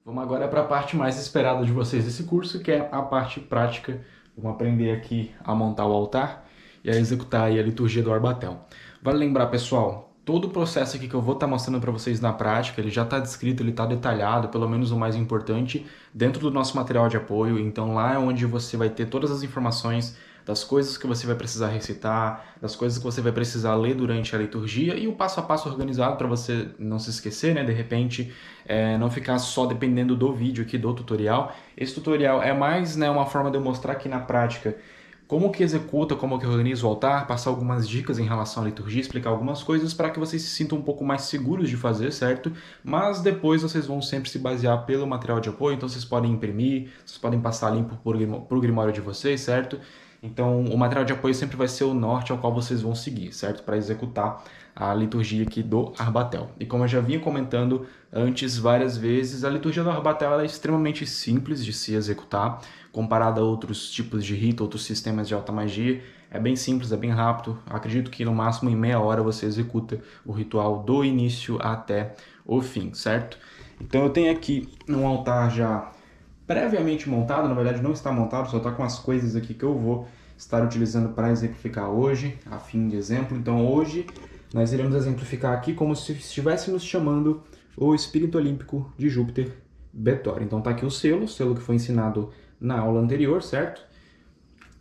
Vamos agora para a parte mais esperada de vocês desse curso, que é a parte prática. Vamos aprender aqui a montar o altar e a executar aí a liturgia do Arbatel. Vale lembrar, pessoal, todo o processo aqui que eu vou estar mostrando para vocês na prática, ele já está descrito, ele está detalhado, pelo menos o mais importante, dentro do nosso material de apoio. Então lá é onde você vai ter todas as informações das coisas que você vai precisar recitar, das coisas que você vai precisar ler durante a liturgia e o passo a passo organizado para você não se esquecer, né? De repente, não ficar só dependendo do vídeo aqui, do tutorial. Esse tutorial é mais, né, uma forma de eu mostrar aqui na prática como que executa, como que organiza o altar, passar algumas dicas em relação à liturgia, explicar algumas coisas para que vocês se sintam um pouco mais seguros de fazer, certo? Mas depois vocês vão sempre se basear pelo material de apoio, então vocês podem imprimir, vocês podem passar limpo para o grimório de vocês, certo? Então, o material de apoio sempre vai ser o norte ao qual vocês vão seguir, certo? Para executar a liturgia aqui do Arbatel. E como eu já vinha comentando antes várias vezes, a liturgia do Arbatel ela é extremamente simples de se executar, comparada a outros tipos de rito, outros sistemas de alta magia. É bem simples, é bem rápido. Acredito que no máximo em meia hora você executa o ritual do início até o fim, certo? Então eu tenho aqui um altar já previamente montado, na verdade não está montado, só está com as coisas aqui que eu vou estar utilizando para exemplificar hoje, a fim de exemplo. Então hoje nós iremos exemplificar aqui como se estivéssemos chamando o Espírito Olímpico de Júpiter Betor. Então tá aqui o selo que foi ensinado na aula anterior, certo?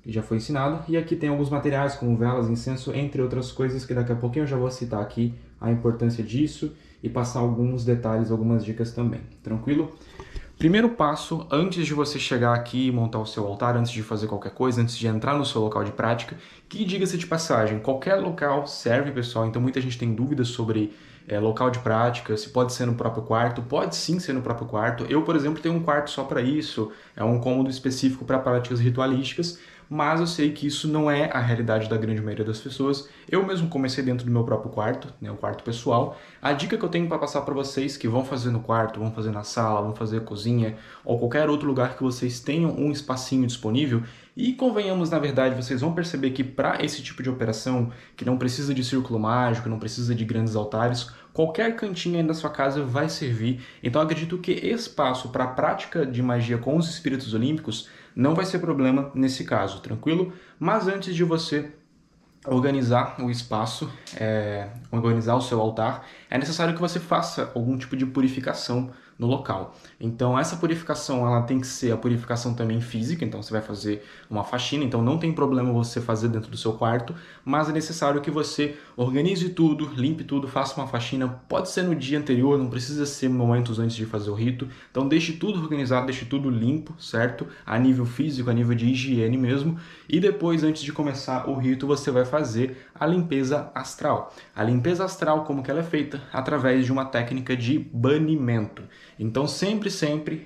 Que já foi ensinado. E aqui tem alguns materiais como velas, incenso, entre outras coisas que daqui a pouquinho eu já vou citar aqui a importância disso e passar alguns detalhes, algumas dicas também. Tranquilo? Primeiro passo, antes de você chegar aqui e montar o seu altar, antes de fazer qualquer coisa, antes de entrar no seu local de prática, que diga-se de passagem, qualquer local serve, pessoal, então muita gente tem dúvidas sobre local de prática, se pode ser no próprio quarto, pode sim ser no próprio quarto. Eu, por exemplo, tenho um quarto só para isso, é um cômodo específico para práticas ritualísticas, mas eu sei que isso não é a realidade da grande maioria das pessoas. Eu mesmo comecei dentro do meu próprio quarto, né, o quarto pessoal. A dica que eu tenho para passar para vocês que vão fazer no quarto, vão fazer na sala, vão fazer cozinha ou qualquer outro lugar que vocês tenham um espacinho disponível, e convenhamos, na verdade, vocês vão perceber que para esse tipo de operação, que não precisa de círculo mágico, não precisa de grandes altares, qualquer cantinho aí da sua casa vai servir. Então acredito que espaço para a prática de magia com os espíritos olímpicos não vai ser problema nesse caso, tranquilo? Mas antes de você organizar o espaço, organizar o seu altar, é necessário que você faça algum tipo de purificação no local. Então essa purificação ela tem que ser a purificação também física, então você vai fazer uma faxina, então não tem problema você fazer dentro do seu quarto, mas é necessário que você organize tudo, limpe tudo, faça uma faxina, pode ser no dia anterior, não precisa ser momentos antes de fazer o rito, então deixe tudo organizado, deixe tudo limpo, certo? A nível físico, a nível de higiene mesmo, e depois, antes de começar o rito, você vai fazer a limpeza astral. A limpeza astral, como que ela é feita? Através de uma técnica de banimento. Então sempre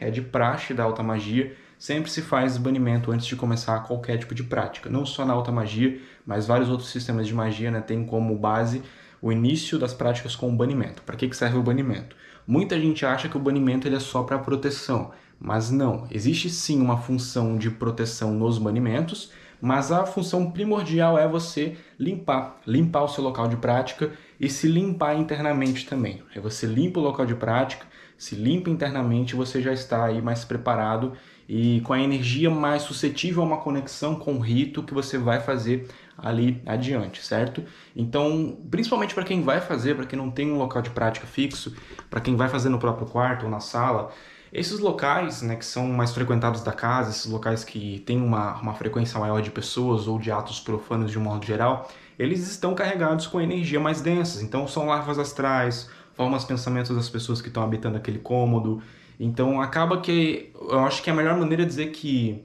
é de praxe da alta magia, sempre se faz banimento antes de começar qualquer tipo de prática. Não só na alta magia, mas vários outros sistemas de magia, né, tem como base o início das práticas com o banimento. Para que serve o banimento? Muita gente acha que o banimento ele é só para proteção, mas não. Existe sim uma função de proteção nos banimentos, mas a função primordial é você limpar o seu local de prática e se limpar internamente também. É você limpa o local de prática, se limpa internamente, você já está aí mais preparado e com a energia mais suscetível a uma conexão com o rito que você vai fazer ali adiante, certo? Então, principalmente para quem vai fazer, para quem não tem um local de prática fixo, para quem vai fazer no próprio quarto ou na sala, esses locais, né, que são mais frequentados da casa, esses locais que têm uma frequência maior de pessoas ou de atos profanos de um modo geral, eles estão carregados com energia mais densas. Então são larvas astrais, formam os pensamentos das pessoas que estão habitando aquele cômodo. Então acaba que eu acho que a melhor maneira é dizer que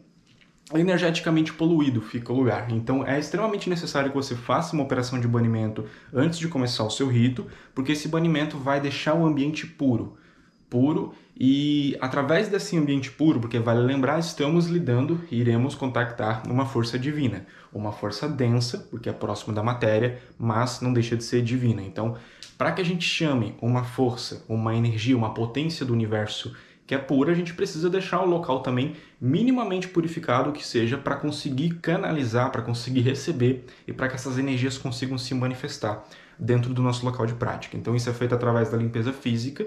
energeticamente poluído fica o lugar. Então é extremamente necessário que você faça uma operação de banimento antes de começar o seu rito, porque esse banimento vai deixar o ambiente puro, e através desse ambiente puro, porque vale lembrar, estamos lidando e iremos contactar uma força divina, uma força densa, porque é próximo da matéria, mas não deixa de ser divina. Então, para que a gente chame uma força, uma energia, uma potência do universo que é pura, a gente precisa deixar o local também minimamente purificado, que seja para conseguir canalizar, para conseguir receber e para que essas energias consigam se manifestar dentro do nosso local de prática. Então isso é feito através da limpeza física,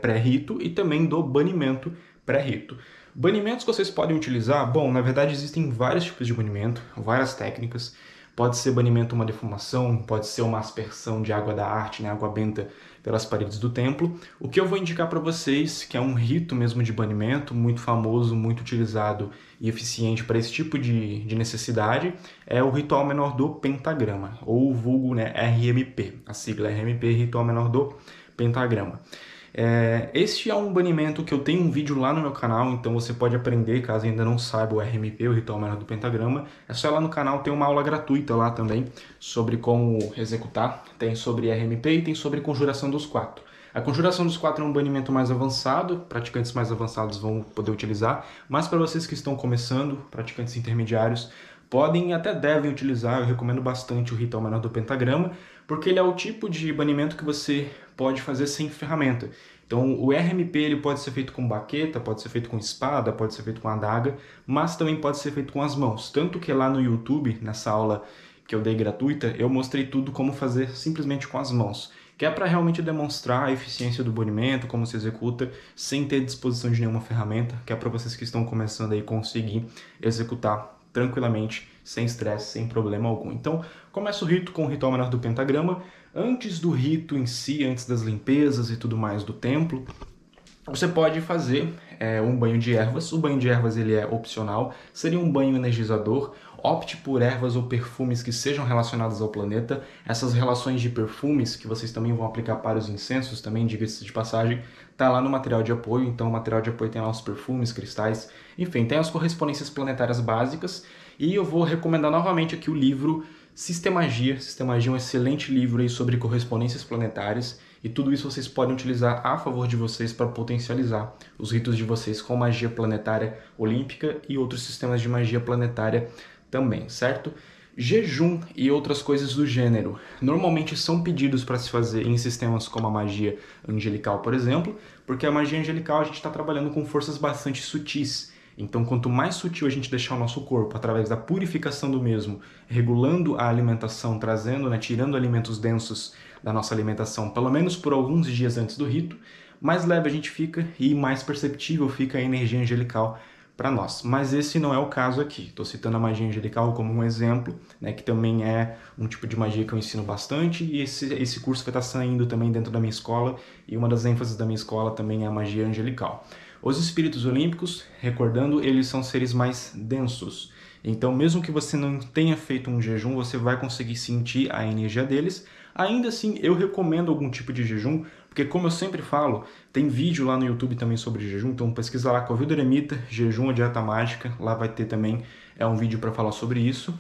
pré-rito, e também do banimento pré-rito. Banimentos que vocês podem utilizar, bom, na verdade existem vários tipos de banimento, várias técnicas. Pode ser banimento uma defumação, pode ser uma aspersão de água da arte, né, água benta pelas paredes do templo. O que eu vou indicar para vocês, que é um rito mesmo de banimento, muito famoso, muito utilizado e eficiente para esse tipo de necessidade, é o ritual menor do pentagrama, ou vulgo, né, RMP. A sigla é RMP, ritual menor do pentagrama. Este é um banimento que eu tenho um vídeo lá no meu canal, então você pode aprender, caso ainda não saiba o RMP, o Ritual Menor do Pentagrama. É só ir lá no canal, tem uma aula gratuita lá também sobre como executar. Tem sobre RMP e tem sobre Conjuração dos Quatro. A Conjuração dos Quatro é um banimento mais avançado, praticantes mais avançados vão poder utilizar, mas para vocês que estão começando, praticantes intermediários, podem e até devem utilizar. Eu recomendo bastante o Ritual Menor do Pentagrama, porque ele é o tipo de banimento que você pode fazer sem ferramenta. Então o RMP ele pode ser feito com baqueta, pode ser feito com espada, pode ser feito com adaga, mas também pode ser feito com as mãos. Tanto que lá no YouTube, nessa aula que eu dei gratuita, eu mostrei tudo como fazer simplesmente com as mãos, que é para realmente demonstrar a eficiência do banimento, como se executa, sem ter disposição de nenhuma ferramenta, que é para vocês que estão começando aí conseguir executar tranquilamente, sem estresse, sem problema algum. Então, começa o rito com o Ritual Menor do Pentagrama. Antes do rito em si, antes das limpezas e tudo mais do templo, você pode fazer um banho de ervas. O banho de ervas ele é opcional, seria um banho energizador. Opte por ervas ou perfumes que sejam relacionados ao planeta. Essas relações de perfumes que vocês também vão aplicar para os incensos, também diga-se de passagem, tá lá no material de apoio. Então o material de apoio tem lá os perfumes, cristais, enfim, tem as correspondências planetárias básicas. E eu vou recomendar novamente aqui o livro Sistemagia. Sistemagia é um excelente livro aí sobre correspondências planetárias. E tudo isso vocês podem utilizar a favor de vocês para potencializar os ritos de vocês com magia planetária olímpica e outros sistemas de magia planetária também, certo? Jejum e outras coisas do gênero normalmente são pedidos para se fazer em sistemas como a magia angelical, por exemplo, porque a magia angelical a gente está trabalhando com forças bastante sutis. Então, quanto mais sutil a gente deixar o nosso corpo, através da purificação do mesmo, regulando a alimentação, trazendo, né, tirando alimentos densos da nossa alimentação, pelo menos por alguns dias antes do rito, mais leve a gente fica e mais perceptível fica a energia angelical para nós. Mas esse não é o caso aqui. Estou citando a magia angelical como um exemplo, né, que também é um tipo de magia que eu ensino bastante, e esse curso vai estar saindo também dentro da minha escola, e uma das ênfases da minha escola também é a magia angelical. Os espíritos olímpicos, recordando, eles são seres mais densos. Então, mesmo que você não tenha feito um jejum, você vai conseguir sentir a energia deles. Ainda assim, eu recomendo algum tipo de jejum, porque como eu sempre falo, tem vídeo lá no YouTube também sobre jejum, então pesquisa lá, Covil do Eremita, jejum ou dieta mágica, lá vai ter também um vídeo para falar sobre isso.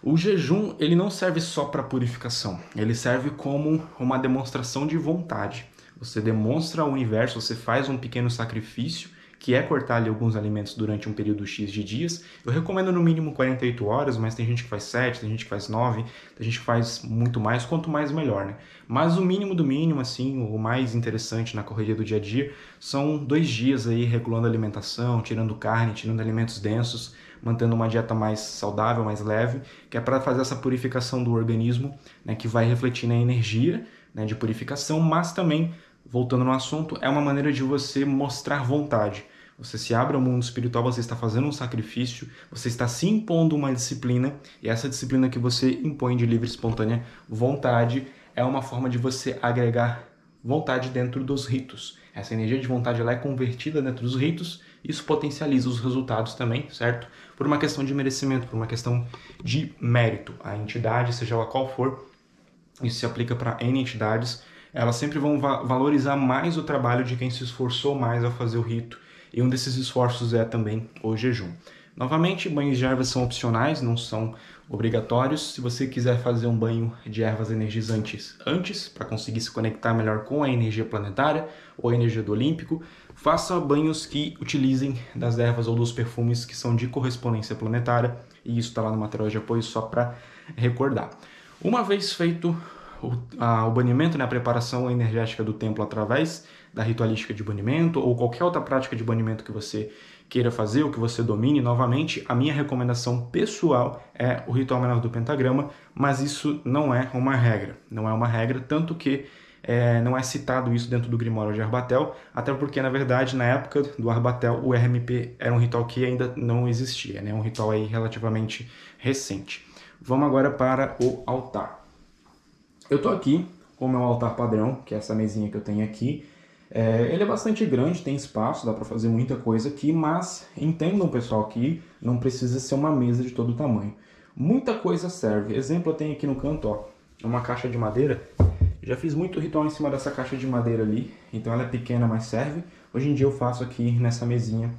O jejum, ele não serve só para purificação, ele serve como uma demonstração de vontade. Você demonstra ao universo, você faz um pequeno sacrifício, que é cortar ali alguns alimentos durante um período X de dias. Eu recomendo no mínimo 48 horas, mas tem gente que faz 7, tem gente que faz 9, tem gente que faz muito mais, quanto mais melhor, né? Mas o mínimo do mínimo, assim, o mais interessante na correria do dia a dia, são 2 dias aí regulando a alimentação, tirando carne, tirando alimentos densos, mantendo uma dieta mais saudável, mais leve, que é para fazer essa purificação do organismo, né, que vai refletir na energia, né, de purificação, mas também, voltando no assunto, é uma maneira de você mostrar vontade. Você se abre ao mundo espiritual, você está fazendo um sacrifício, você está se impondo uma disciplina, e essa disciplina que você impõe de livre e espontânea vontade é uma forma de você agregar vontade dentro dos ritos. Essa energia de vontade ela é convertida dentro dos ritos, isso potencializa os resultados também, certo? Por uma questão de merecimento, por uma questão de mérito. A entidade, seja ela qual for, isso se aplica para N entidades, elas sempre vão valorizar mais o trabalho de quem se esforçou mais ao fazer o rito, e um desses esforços é também o jejum. Novamente, banhos de ervas são opcionais, não são obrigatórios. Se você quiser fazer um banho de ervas energizantes antes, para conseguir se conectar melhor com a energia planetária ou a energia do Olímpico, faça banhos que utilizem das ervas ou dos perfumes que são de correspondência planetária, e isso está lá no material de apoio só para recordar. Uma vez feito o banimento, né, a preparação energética do templo através da ritualística de banimento ou qualquer outra prática de banimento que você queira fazer ou que você domine, novamente, a minha recomendação pessoal é o ritual menor do pentagrama, mas isso não é uma regra. Não é uma regra, tanto que não é citado isso dentro do Grimório de Arbatel, até porque, na verdade, na época do Arbatel, o RMP era um ritual que ainda não existia, né? Um ritual aí relativamente recente. Vamos agora para o altar. Eu estou aqui com o meu altar padrão, que é essa mesinha que eu tenho aqui. Ele é bastante grande, tem espaço, dá para fazer muita coisa aqui, mas entendam, pessoal, que não precisa ser uma mesa de todo tamanho. Muita coisa serve. Exemplo, eu tenho aqui no canto, ó, uma caixa de madeira. Já fiz muito ritual em cima dessa caixa de madeira ali, então ela é pequena, mas serve. Hoje em dia eu faço aqui nessa mesinha,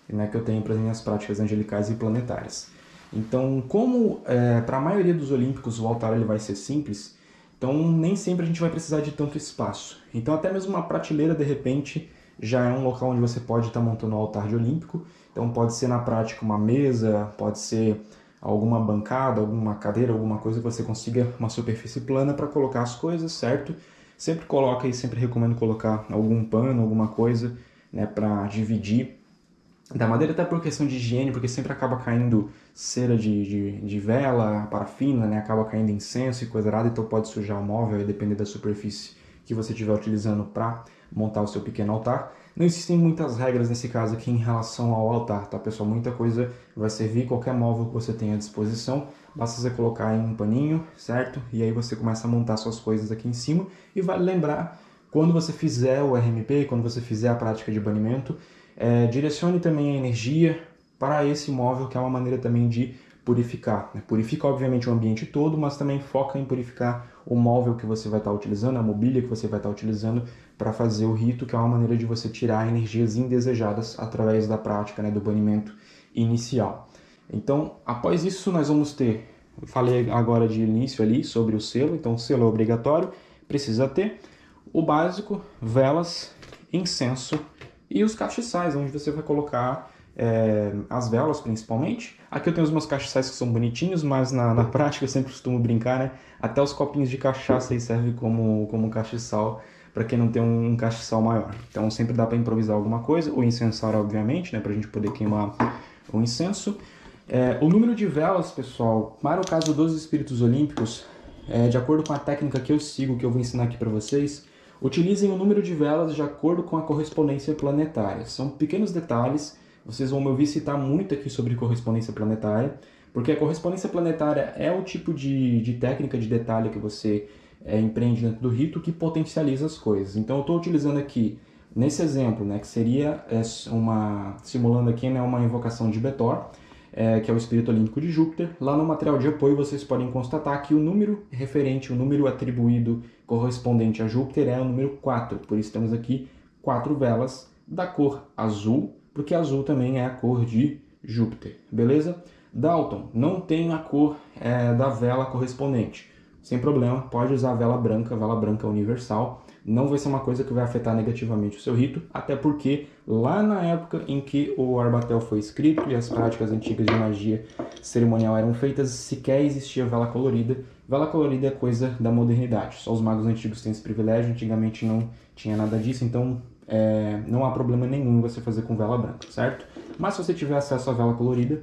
né, que eu tenho para as minhas práticas angelicais e planetárias. Então, como para a maioria dos olímpicos o altar ele vai ser simples, então nem sempre a gente vai precisar de tanto espaço. Então até mesmo uma prateleira, de repente, já é um local onde você pode estar montando um altar de olímpico. Então pode ser na prática uma mesa, pode ser alguma bancada, alguma cadeira, alguma coisa que você consiga uma superfície plana para colocar as coisas, certo? Sempre coloca e sempre recomendo colocar algum pano, alguma coisa, né, para dividir. Da madeira até por questão de higiene, porque sempre acaba caindo cera de vela, parafina, né? Acaba caindo incenso e coisa errada, então pode sujar o móvel, depender da superfície que você estiver utilizando para montar o seu pequeno altar. Não existem muitas regras nesse caso aqui em relação ao altar, tá, pessoal? Muita coisa vai servir, qualquer móvel que você tenha à disposição, basta você colocar em um paninho, certo? E aí você começa a montar suas coisas aqui em cima. E vale lembrar, quando você fizer o RMP, quando você fizer a prática de banimento, direcione também a energia para esse móvel, que é uma maneira também de purificar, né? Purifica, obviamente, o ambiente todo, mas também foca em purificar o móvel que você vai estar utilizando, a mobília que você vai estar utilizando para fazer o rito, que é uma maneira de você tirar energias indesejadas através da prática, né, do banimento inicial. Então, após isso, nós vamos ter, eu falei agora de início ali sobre o selo, então o selo é obrigatório, precisa ter o básico, velas, incenso e os castiçais, onde você vai colocar as velas principalmente. Aqui eu tenho os meus castiçais que são bonitinhos, mas na prática eu sempre costumo brincar, né? Até os copinhos de cachaça aí servem como castiçal para quem não tem um castiçal maior. Então sempre dá para improvisar alguma coisa. O incensário, obviamente, né? Para a gente poder queimar o incenso. O número de velas, pessoal, para o caso dos espíritos olímpicos, de acordo com a técnica que eu sigo, que eu vou ensinar aqui para vocês, utilizem o número de velas de acordo com a correspondência planetária. São pequenos detalhes, vocês vão me ouvir citar muito aqui sobre correspondência planetária, porque a correspondência planetária é o tipo de técnica de detalhe que você empreende dentro do rito que potencializa as coisas. Então eu estou utilizando aqui, nesse exemplo, né, que seria simulando aqui, né, uma invocação de Betor, que é o espírito olímpico de Júpiter. Lá no material de apoio vocês podem constatar que o número referente, o número atribuído correspondente a Júpiter é o número 4. Por isso temos aqui 4 velas da cor azul, porque azul também é a cor de Júpiter, beleza? Dalton, não tem a cor da vela correspondente. Sem problema, pode usar a vela branca universal. Não vai ser uma coisa que vai afetar negativamente o seu rito, até porque lá na época em que o Arbatel foi escrito e as práticas antigas de magia cerimonial eram feitas, sequer existia vela colorida. Vela colorida é coisa da modernidade, só os magos antigos têm esse privilégio, antigamente não tinha nada disso, então não há problema nenhum em você fazer com vela branca, certo? Mas se você tiver acesso à vela colorida,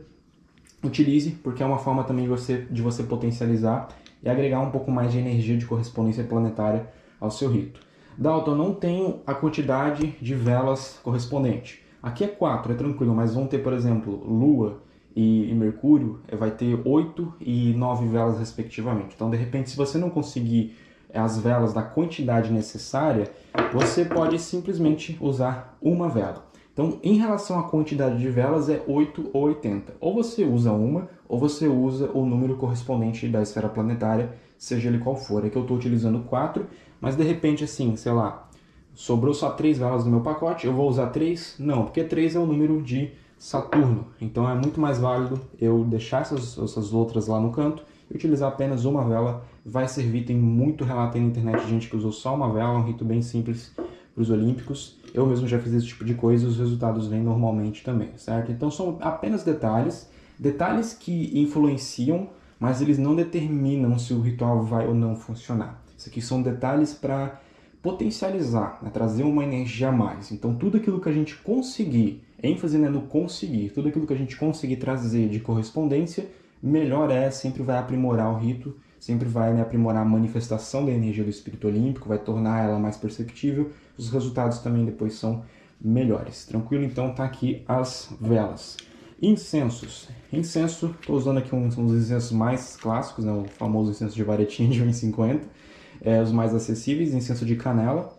utilize, porque é uma forma também de você potencializar e agregar um pouco mais de energia de correspondência planetária ao seu rito. Dalton, eu não tenho a quantidade de velas correspondente. Aqui é 4, é tranquilo, mas vão ter, por exemplo, Lua e Mercúrio, vai ter 8 e 9 velas respectivamente. Então, de repente, se você não conseguir as velas da quantidade necessária, você pode simplesmente usar uma vela. Então, em relação à quantidade de velas, é 8 ou 80. Ou você usa uma, ou você usa o número correspondente da esfera planetária, seja ele qual for. Aqui eu estou utilizando 4, mas de repente, assim, sei lá, sobrou só 3 velas no meu pacote, eu vou usar 3? Não, porque 3 é o número de Saturno. Então é muito mais válido eu deixar essas outras lá no canto e utilizar apenas uma vela. Vai servir, tem muito relato aí na internet de gente que usou só uma vela, um rito bem simples para os olímpicos. Eu mesmo já fiz esse tipo de coisa e os resultados vêm normalmente também, certo? Então são apenas detalhes que influenciam, mas eles não determinam se o ritual vai ou não funcionar. Isso aqui são detalhes para potencializar, né? Trazer uma energia a mais. Então tudo aquilo que a gente conseguir, ênfase, né, no conseguir, tudo aquilo que a gente conseguir trazer de correspondência, melhor é, sempre vai aprimorar o rito, sempre vai, né, aprimorar a manifestação da energia do espírito olímpico, vai tornar ela mais perceptível, os resultados também depois são melhores. Tranquilo? Então tá aqui as velas. Incensos. Incenso, estou usando aqui uns incensos mais clássicos, né, o famoso incenso de varetinha de 1,50, os mais acessíveis, incenso de canela.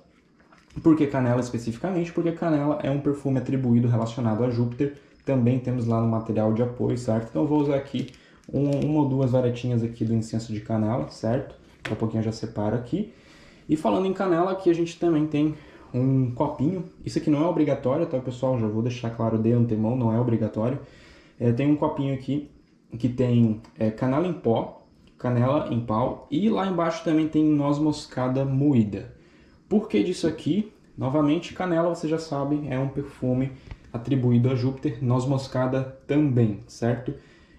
Por que canela especificamente? Porque canela é um perfume atribuído relacionado a Júpiter, também temos lá no material de apoio, certo? Então eu vou usar aqui uma ou duas varetinhas aqui do incenso de canela, certo? Daqui a pouquinho eu já separo aqui. E falando em canela, aqui a gente também tem um copinho. Isso aqui não é obrigatório, tá, pessoal? Já vou deixar claro de antemão, não é obrigatório. Tem um copinho aqui que tem canela em pó, canela em pau e lá embaixo também tem noz moscada moída. Por que disso aqui? Novamente, canela, você já sabe, é um perfume atribuído a Júpiter, noz moscada também, certo?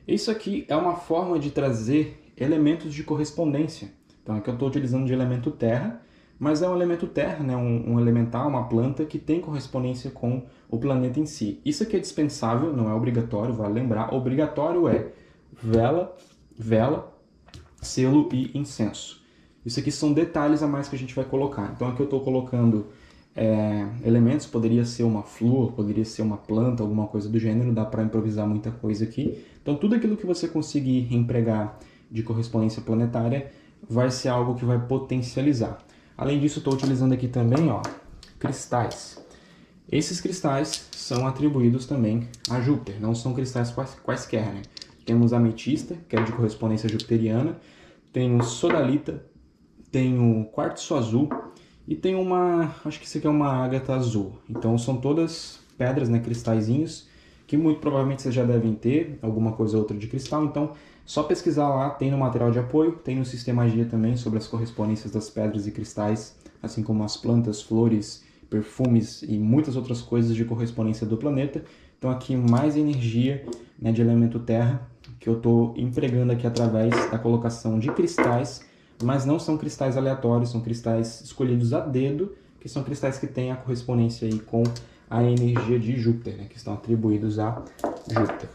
Isso aqui é uma forma de trazer elementos de correspondência. Então aqui eu estou utilizando de elemento terra, mas é um elemento terra, né? um elemental, uma planta que tem correspondência com o planeta em si. Isso aqui é dispensável, não é obrigatório, vale lembrar. Obrigatório é vela, selo e incenso. Isso aqui são detalhes a mais que a gente vai colocar. Então aqui eu estou colocando elementos, poderia ser uma flor, poderia ser uma planta, alguma coisa do gênero, dá para improvisar muita coisa aqui. Então tudo aquilo que você conseguir empregar de correspondência planetária vai ser algo que vai potencializar. Além disso, estou utilizando aqui também, ó, cristais. Esses cristais são atribuídos também a Júpiter, não são cristais quaisquer, né? Temos a ametista, que é de correspondência jupiteriana, tem o sodalita, tem o quartzo azul e tem acho que isso aqui é uma ágata azul. Então são todas pedras, né, cristalzinhos, que muito provavelmente vocês já devem ter, alguma coisa ou outra de cristal. Então só pesquisar lá, tem no material de apoio, tem no Sistema Magia também sobre as correspondências das pedras e cristais, assim como as plantas, flores, perfumes e muitas outras coisas de correspondência do planeta. Então aqui mais energia, né, de elemento terra, que eu estou empregando aqui através da colocação de cristais, mas não são cristais aleatórios, são cristais escolhidos a dedo, que são cristais que têm a correspondência aí com a energia de Júpiter, né, que estão atribuídos a Júpiter.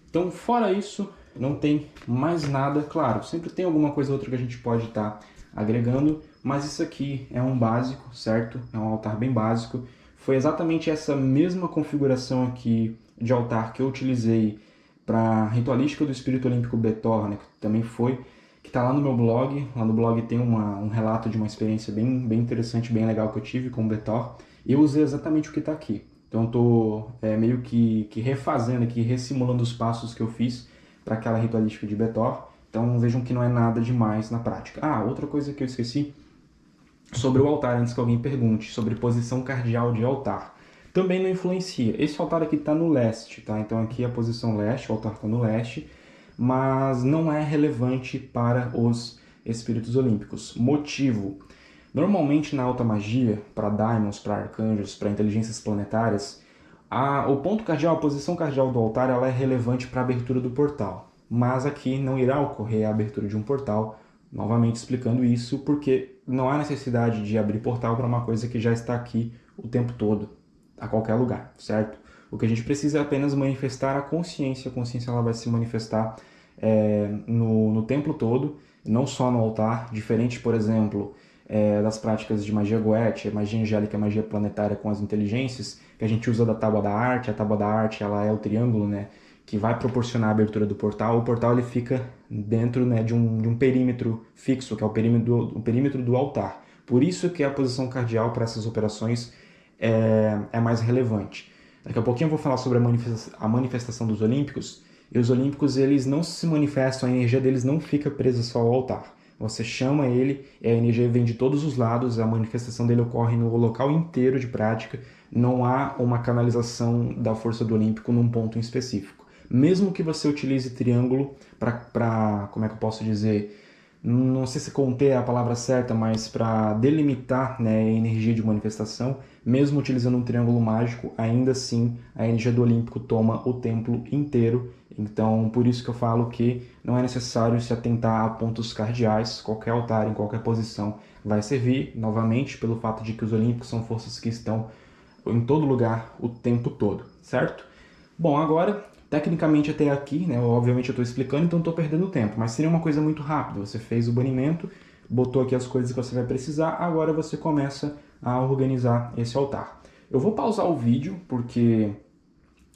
Então, fora isso, não tem mais nada. Claro, sempre tem alguma coisa ou outra que a gente pode estar agregando, mas isso aqui é um básico, certo? É um altar bem básico. Foi exatamente essa mesma configuração aqui de altar que eu utilizei para a ritualística do espírito olímpico Betor, né, que também foi, que está lá no meu blog. Lá no blog tem um relato de uma experiência bem interessante, bem legal que eu tive com o Betor. E eu usei exatamente o que está aqui. Então eu estou meio que refazendo aqui, ressimulando os passos que eu fiz para aquela ritualística de Betor. Então vejam que não é nada demais na prática. Ah, outra coisa que eu esqueci sobre o altar, antes que alguém pergunte, sobre posição cardial de altar. Também não influencia. Esse altar aqui está no leste, tá? Então aqui é a posição leste, o altar está no leste, mas não é relevante para os espíritos olímpicos. Motivo: normalmente na alta magia, para daimons, para arcanjos, para inteligências planetárias, o ponto cardial, a posição cardial do altar, ela é relevante para a abertura do portal. Mas aqui não irá ocorrer a abertura de um portal, novamente explicando isso, porque não há necessidade de abrir portal para uma coisa que já está aqui o tempo todo, a qualquer lugar, certo? O que a gente precisa é apenas manifestar a consciência ela vai se manifestar no templo todo, não só no altar, diferente, por exemplo, das práticas de magia goétia, magia angélica, magia planetária com as inteligências, que a gente usa da Tábua da Arte. A Tábua da Arte, ela é o triângulo, né, que vai proporcionar a abertura do portal. O portal ele fica dentro, né, de um perímetro fixo, que é o perímetro do altar. Por isso que a posição cardial para essas operações é mais relevante. Daqui a pouquinho eu vou falar sobre a manifestação dos olímpicos. E os olímpicos, eles não se manifestam, a energia deles não fica presa só ao altar. Você chama ele, a energia vem de todos os lados, a manifestação dele ocorre no local inteiro de prática, não há uma canalização da força do olímpico num ponto em específico. Mesmo que você utilize triângulo para, como é que eu posso dizer, não sei se conter a palavra certa, mas para delimitar, né, a energia de manifestação, mesmo utilizando um triângulo mágico, ainda assim a energia do Olímpico toma o templo inteiro. Então, por isso que eu falo que não é necessário se atentar a pontos cardeais, qualquer altar em qualquer posição vai servir, novamente, pelo fato de que os Olímpicos são forças que estão em todo lugar o tempo todo, certo? Bom, agora, tecnicamente até aqui, né, obviamente eu estou explicando, então estou perdendo tempo, mas seria uma coisa muito rápida. Você fez o banimento, botou aqui as coisas que você vai precisar, agora você começa a organizar esse altar. Eu vou pausar o vídeo, porque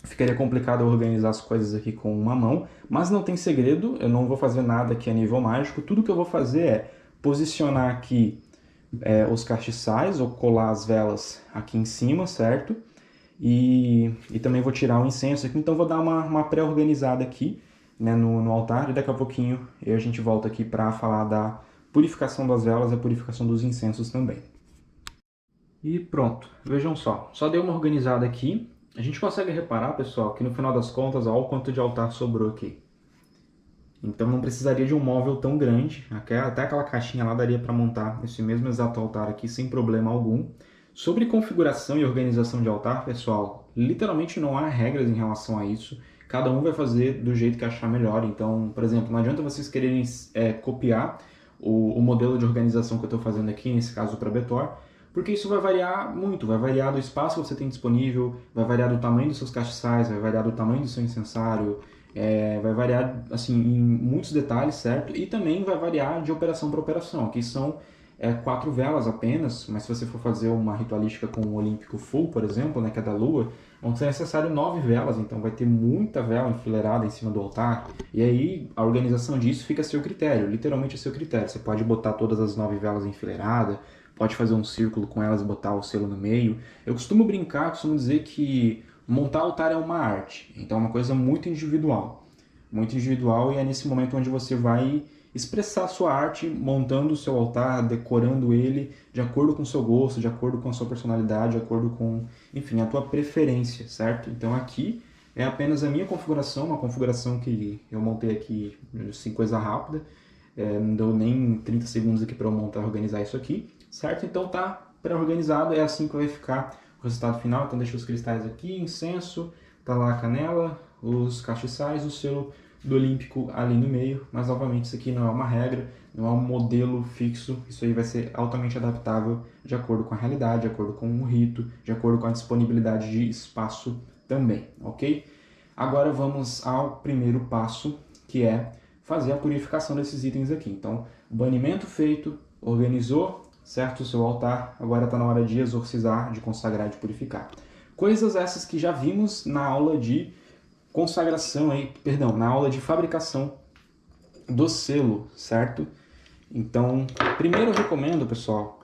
ficaria complicado eu organizar as coisas aqui com uma mão, mas não tem segredo, eu não vou fazer nada aqui a nível mágico, tudo que eu vou fazer é posicionar aqui os castiçais, ou colar as velas aqui em cima, certo? E também vou tirar o incenso aqui, então vou dar uma pré-organizada aqui, né, no altar, e daqui a pouquinho a gente volta aqui para falar da purificação das velas e a purificação dos incensos também. E pronto, vejam só dei uma organizada aqui. A gente consegue reparar, pessoal, que no final das contas, olha o quanto de altar sobrou aqui. Então não precisaria de um móvel tão grande, até aquela caixinha lá daria para montar esse mesmo exato altar aqui sem problema algum. Sobre configuração e organização de altar, pessoal, literalmente não há regras em relação a isso. Cada um vai fazer do jeito que achar melhor. Então, por exemplo, não adianta vocês quererem copiar o modelo de organização que eu estou fazendo aqui, nesse caso para Betor, porque isso vai variar muito, vai variar do espaço que você tem disponível, vai variar do tamanho dos seus castiçais, vai variar do tamanho do seu incensário, vai variar assim, em muitos detalhes, certo? E também vai variar de operação para operação. Aqui são 4 velas apenas, mas se você for fazer uma ritualística com o Olímpico Full, por exemplo, né, que é da Lua, vão ser necessário 9 velas, então vai ter muita vela enfileirada em cima do altar, e aí a organização disso fica a seu critério, literalmente a seu critério. Você pode botar todas as 9 velas enfileiradas, pode fazer um círculo com elas e botar o selo no meio. Eu costumo brincar, costumo dizer que montar altar é uma arte, então é uma coisa muito individual, e é nesse momento onde você vai expressar a sua arte montando o seu altar, decorando ele de acordo com o seu gosto, de acordo com a sua personalidade, de acordo com, enfim, a tua preferência, certo? Então aqui é apenas a minha configuração, uma configuração que eu montei aqui, assim, coisa rápida, não deu nem 30 segundos aqui para eu montar e organizar isso aqui, certo? Então tá pré-organizado, é assim que vai ficar o resultado final. Então deixa os cristais aqui, incenso, tá lá a canela, os castiçais, o selo do Olímpico ali no meio, mas novamente isso aqui não é uma regra, não é um modelo fixo, isso aí vai ser altamente adaptável de acordo com a realidade, de acordo com o rito, de acordo com a disponibilidade de espaço também, ok? Agora vamos ao primeiro passo, que é fazer a purificação desses itens aqui. Então, banimento feito, organizou, certo, o seu altar, agora está na hora de exorcizar, de consagrar, de purificar. Coisas essas que já vimos na aula de consagração aí, perdão, na aula de fabricação do selo, certo? Então, primeiro eu recomendo, pessoal,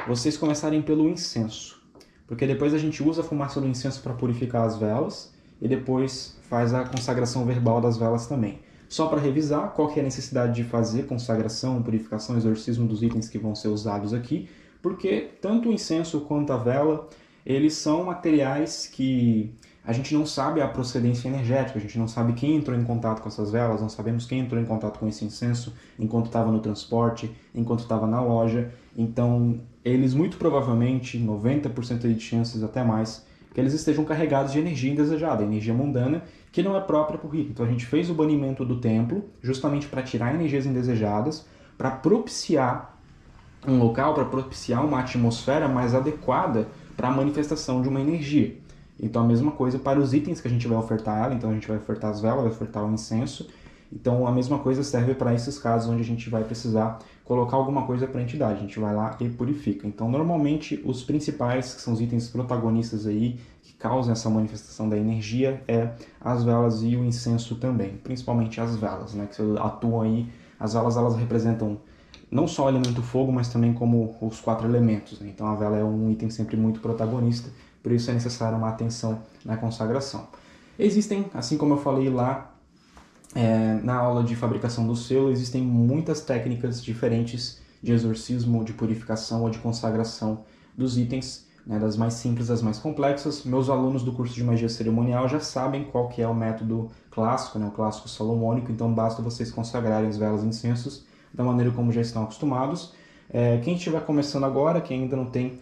vocês começarem pelo incenso, porque depois a gente usa a fumaça do incenso para purificar as velas e depois faz a consagração verbal das velas também. Só para revisar, qual que é a necessidade de fazer consagração, purificação, exorcismo dos itens que vão ser usados aqui, porque tanto o incenso quanto a vela, eles são materiais que a gente não sabe a procedência energética, a gente não sabe quem entrou em contato com essas velas, não sabemos quem entrou em contato com esse incenso enquanto estava no transporte, enquanto estava na loja. Então, eles muito provavelmente, 90% de chances até mais, que eles estejam carregados de energia indesejada, energia mundana, que não é própria para o rito. Então a gente fez o banimento do templo justamente para tirar energias indesejadas, para propiciar um local, para propiciar uma atmosfera mais adequada para a manifestação de uma energia. Então a mesma coisa para os itens que a gente vai ofertar ela, então a gente vai ofertar as velas, vai ofertar o incenso. Então a mesma coisa serve para esses casos onde a gente vai precisar colocar alguma coisa para a entidade, a gente vai lá e purifica. Então normalmente os principais, que são os itens protagonistas aí, que causam essa manifestação da energia, é as velas e o incenso também, principalmente as velas, né, que atuam aí. As velas, elas representam não só o elemento fogo, mas também como os 4 elementos, né? Então a vela é um item sempre muito protagonista, por isso é necessária uma atenção na consagração. Existem, assim como eu falei lá na aula de fabricação do selo, existem muitas técnicas diferentes de exorcismo, de purificação ou de consagração dos itens, né, das mais simples às mais complexas. Meus alunos do curso de magia cerimonial já sabem qual que é o método clássico, né, o clássico salomônico, então basta vocês consagrarem as velas e incensos da maneira como já estão acostumados. Quem estiver começando agora, quem ainda não tem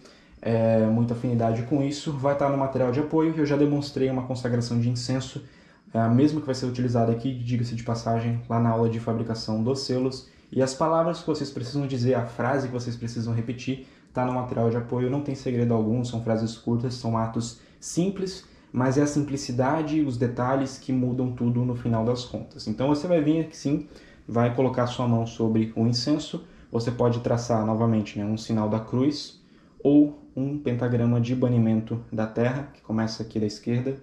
muita afinidade com isso, vai estar no material de apoio. Eu já demonstrei uma consagração de incenso, a mesma que vai ser utilizada aqui, diga-se de passagem, lá na aula de fabricação dos selos. E as palavras que vocês precisam dizer, a frase que vocês precisam repetir, está no material de apoio, não tem segredo algum, são frases curtas, são atos simples, mas é a simplicidade, os detalhes que mudam tudo no final das contas. Então você vai vir aqui sim, vai colocar sua mão sobre o incenso, você pode traçar novamente, né, um sinal da cruz ou um pentagrama de banimento da terra, que começa aqui da esquerda,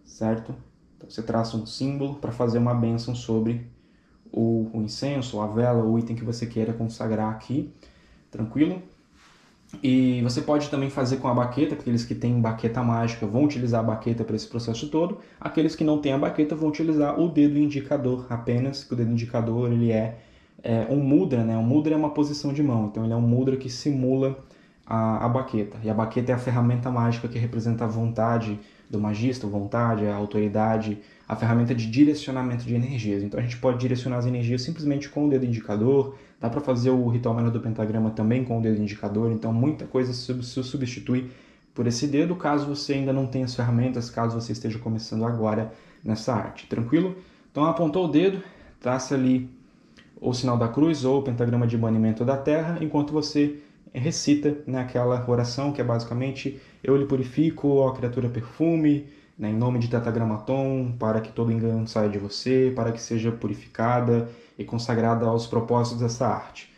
certo? Então você traça um símbolo para fazer uma bênção sobre o incenso, a vela, o item que você queira consagrar aqui, tranquilo? E você pode também fazer com a baqueta, aqueles que têm baqueta mágica vão utilizar a baqueta para esse processo todo, aqueles que não têm a baqueta vão utilizar o dedo indicador apenas, que o dedo indicador ele é um mudra, né? Um mudra é uma posição de mão, então ele é um mudra que simula a baqueta. E a baqueta é a ferramenta mágica que representa a vontade do magista, a vontade, a autoridade, a ferramenta de direcionamento de energias. Então a gente pode direcionar as energias simplesmente com o dedo indicador, dá para fazer o ritual menor do pentagrama também com o dedo indicador, então muita coisa se substitui por esse dedo, caso você ainda não tenha as ferramentas, caso você esteja começando agora nessa arte, tranquilo? Então apontou o dedo, traça ali o sinal da cruz ou o pentagrama de banimento da terra, enquanto você recita naquela oração que é basicamente: eu lhe purifico, ó criatura perfume, né, em nome de Tetragrammaton, para que todo engano saia de você, para que seja purificada e consagrada aos propósitos dessa arte.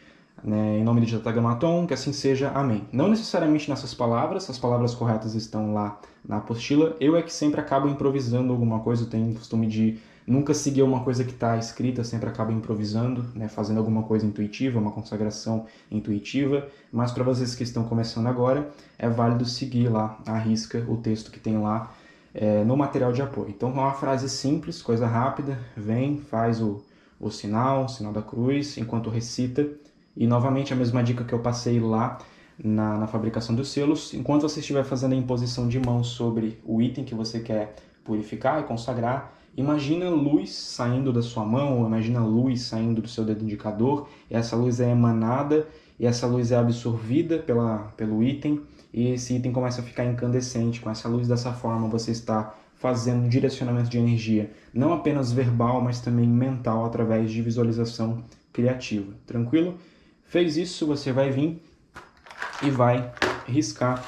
Né, em nome de Tetragrammaton, que assim seja, amém. Não necessariamente nessas palavras, as palavras corretas estão lá na apostila. Eu é que sempre acabo improvisando alguma coisa, eu tenho o costume de nunca seguir uma coisa que está escrita, sempre acabo improvisando, né, fazendo alguma coisa intuitiva, uma consagração intuitiva, mas para vocês que estão começando agora, é válido seguir lá à risca o texto que tem lá no material de apoio. Então é uma frase simples, coisa rápida, vem, faz o sinal da cruz, enquanto recita, e novamente a mesma dica que eu passei lá na fabricação dos selos, enquanto você estiver fazendo a imposição de mão sobre o item que você quer purificar e consagrar, imagina luz saindo da sua mão, ou imagina luz saindo do seu dedo indicador, e essa luz é emanada, e essa luz é absorvida pelo item, e esse item começa a ficar incandescente. Com essa luz, dessa forma, você está fazendo um direcionamento de energia, não apenas verbal, mas também mental, através de visualização criativa. Tranquilo? Fez isso, você vai vir e vai riscar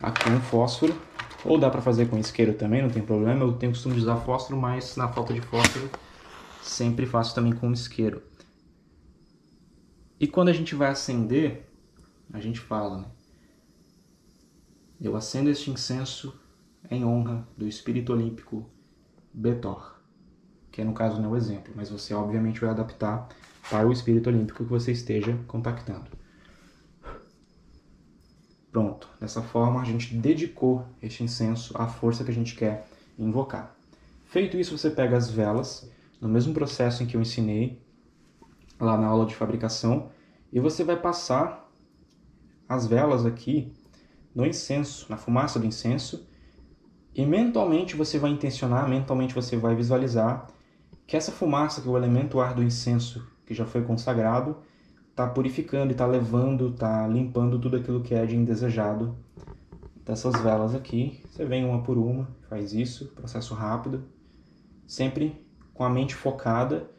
aqui um fósforo, ou dá para fazer com isqueiro também, não tem problema. Eu tenho o costume de usar fósforo, mas na falta de fósforo sempre faço também com isqueiro. E quando a gente vai acender, a gente fala, né? Eu acendo este incenso em honra do espírito olímpico Betor, que é no caso não é o exemplo, mas você obviamente vai adaptar para o espírito olímpico que você esteja contactando. Pronto, dessa forma a gente dedicou este incenso à força que a gente quer invocar. Feito isso, você pega as velas, no mesmo processo em que eu ensinei lá na aula de fabricação, e você vai passar as velas aqui no incenso, na fumaça do incenso, e mentalmente você vai intencionar, mentalmente você vai visualizar que essa fumaça, que é o elemento ar do incenso que já foi consagrado, está purificando e está levando, está limpando tudo aquilo que é de indesejado dessas velas aqui. Você vem uma por uma, faz isso, processo rápido, sempre com a mente focada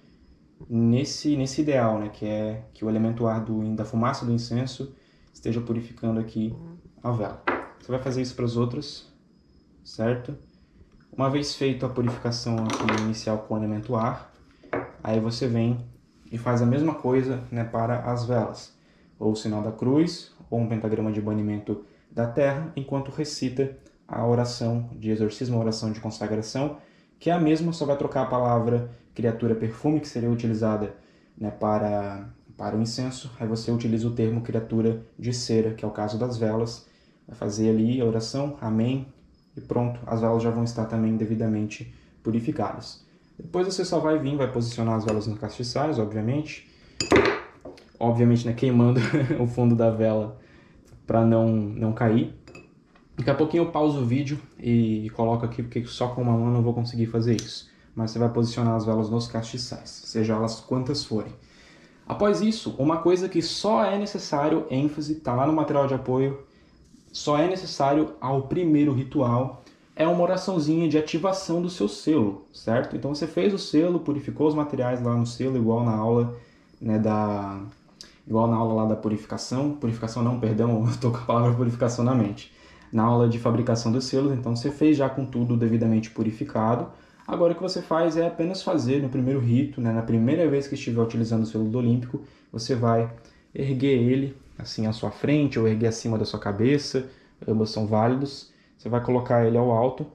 nesse ideal, né, que é que o elemento ar da fumaça do incenso esteja purificando aqui a vela. Você vai fazer isso para as outras, certo? Uma vez feita a purificação aqui inicial com o elemento ar, aí você vem e faz a mesma coisa, né, para as velas, ou o sinal da cruz, ou um pentagrama de banimento da terra, enquanto recita a oração de exorcismo, a oração de consagração, que é a mesma, só vai trocar a palavra criatura perfume, que seria utilizada, né, para o incenso, aí você utiliza o termo criatura de cera, que é o caso das velas, vai fazer ali a oração, amém, e pronto, as velas já vão estar também devidamente purificadas. Depois você só vai vir, vai posicionar as velas nos castiçais, obviamente, né, queimando o fundo da vela para não cair. Daqui a pouquinho eu pauso o vídeo e coloco aqui, porque só com uma mão eu não vou conseguir fazer isso. Mas você vai posicionar as velas nos castiçais, seja elas quantas forem. Após isso, uma coisa que só é necessário ênfase, está lá no material de apoio, só é necessário ao primeiro ritual, é uma oraçãozinha de ativação do seu selo, certo? Então você fez o selo, purificou os materiais lá no selo, igual na aula, né, igual na aula lá da purificação não, perdão, eu estou com a palavra purificação na mente. Na aula de fabricação dos selos, então você fez já com tudo devidamente purificado. Agora o que você faz é apenas fazer no primeiro rito, né, na primeira vez que estiver utilizando o selo do Olímpico, você vai erguer ele assim à sua frente ou erguer acima da sua cabeça, ambos são válidos. Você vai colocar ele ao alto